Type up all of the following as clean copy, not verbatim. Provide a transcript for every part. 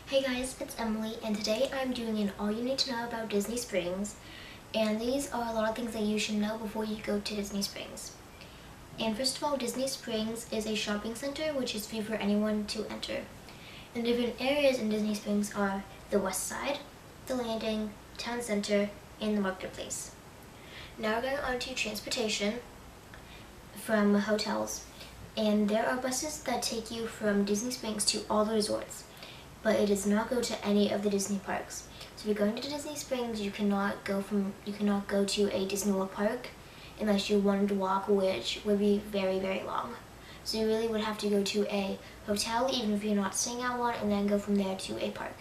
Hey guys, it's Emily, and today I'm doing an all you need to know about Disney Springs. And these are a lot of things that you should know before you go to Disney Springs. And first of all, Disney Springs is a shopping center which is free for anyone to enter. And different areas in Disney Springs are the West Side, the Landing, Town Center, and the Marketplace. Now we're going on to transportation from hotels. And there are buses that take you from Disney Springs to all the resorts, but it does not go to any of the Disney parks. So if you're going to Disney Springs, you cannot go to a Disney World park unless you wanted to walk, which would be very, very long. So you really would have to go to a hotel, even if you're not staying at one, and then go from there to a park.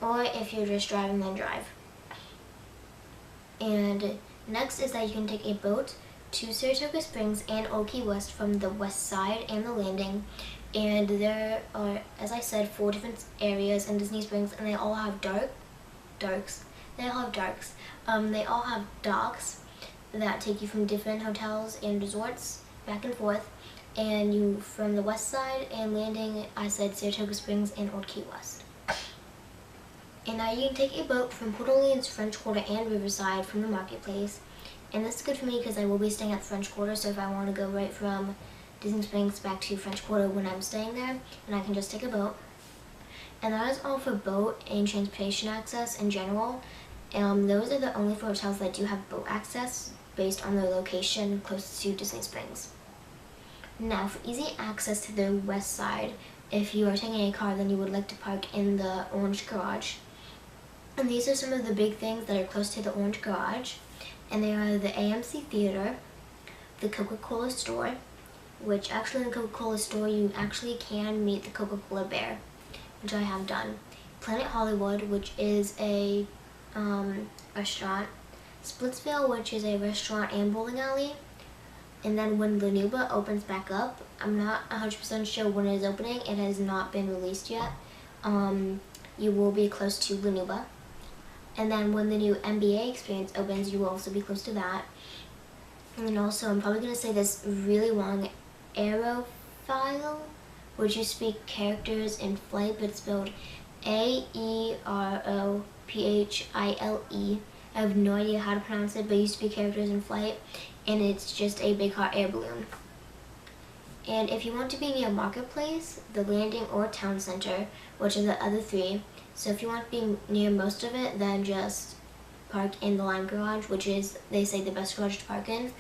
Or if you're just driving, then drive. And next is that you can take a boat to Saratoga Springs and Old Key West from the West Side and the Landing. And there are, as I said, 4 different areas in Disney Springs, and they all have darks. They all have docks that take you from different hotels and resorts back and forth. And you, from the West Side and Landing, I said Saratoga Springs and Old Key West. And now you can take a boat from Port Orleans, French Quarter, and Riverside from the Marketplace. And this is good for me because I will be staying at the French Quarter, so if I want to go right from Disney Springs back to French Quarter when I'm staying there, and I can just take a boat. And that is all for boat and transportation access in general. Those are the only 4 hotels that do have boat access based on their location close to Disney Springs. Now, for easy access to the West Side, if you are taking a car, then you would like to park in the Orange Garage. And these are some of the big things that are close to the Orange Garage. And they are the AMC Theater, the Coca-Cola store, which actually in the Coca-Cola store you actually can meet the Coca-Cola bear, which I have done. Planet Hollywood, which is a restaurant. Splitsville, which is a restaurant and bowling alley. And then when Lanuba opens back up, I'm not 100% sure when it is opening. It has not been released yet. You will be close to Lanuba. And then when the new NBA experience opens, you will also be close to that. And then also, I'm probably going to say this really long, Aerophile, which you speak characters in flight, but it's spelled Aerophile. I have no idea how to pronounce it, but you speak characters in flight, and it's just a big hot air balloon. And if you want to be near Marketplace, the Landing, or Town Center, which are the other 3, so if you want to be near most of it, then just park in the Lime Garage, which is, they say, the best garage to park in.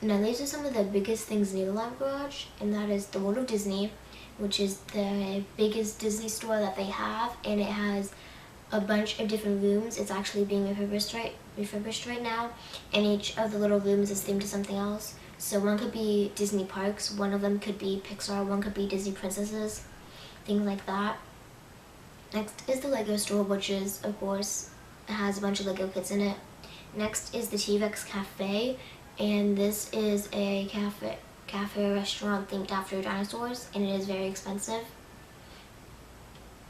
Now these are some of the biggest things near the Lime Garage, and that is the World of Disney, which is the biggest Disney store that they have, and it has a bunch of different rooms. It's actually being refurbished right now, and each of the little rooms is themed to something else. So one could be Disney parks, one of them could be Pixar, one could be Disney princesses, things like that. Next is the Lego store, which is, of course, has a bunch of Lego kits in it. Next is the T-Rex Cafe, and this is a cafe restaurant themed after dinosaurs, and it is very expensive.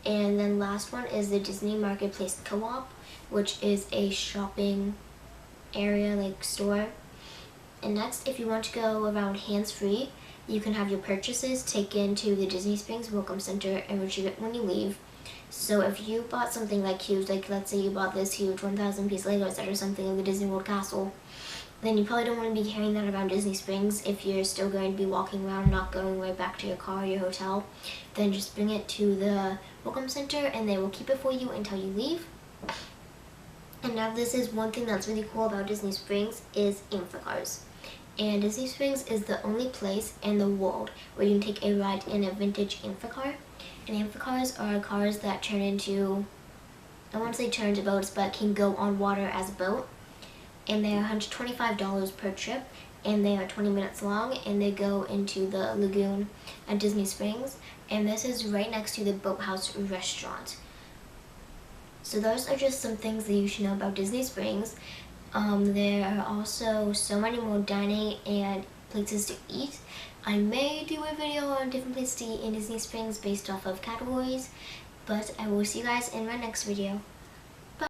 And then last one is the Disney Marketplace Co-op, which is a shopping area, like store. And next, if you want to go around hands-free, you can have your purchases taken to the Disney Springs Welcome Center and retrieve it when you leave. So if you bought something like huge, like let's say you bought this huge 1,000-piece Lego set or something of the Disney World Castle, then you probably don't want to be carrying that around Disney Springs if you're still going to be walking around, not going right back to your car or your hotel. Then just bring it to the Welcome Center and they will keep it for you until you leave. And now this is one thing that's really cool about Disney Springs is Amphicars. And Disney Springs is the only place in the world where you can take a ride in a vintage Amphicar. And Amphicars are cars that turn into, I won't say turn into boats, but can go on water as a boat. And they are $125 per trip, and they are 20 minutes long, and they go into the lagoon at Disney Springs. And this is right next to the Boathouse restaurant. So those are just some things that you should know about Disney Springs. There are also so many more dining and places to eat. I may do a video on different places to eat in Disney Springs based off of categories, but I will see you guys in my next video.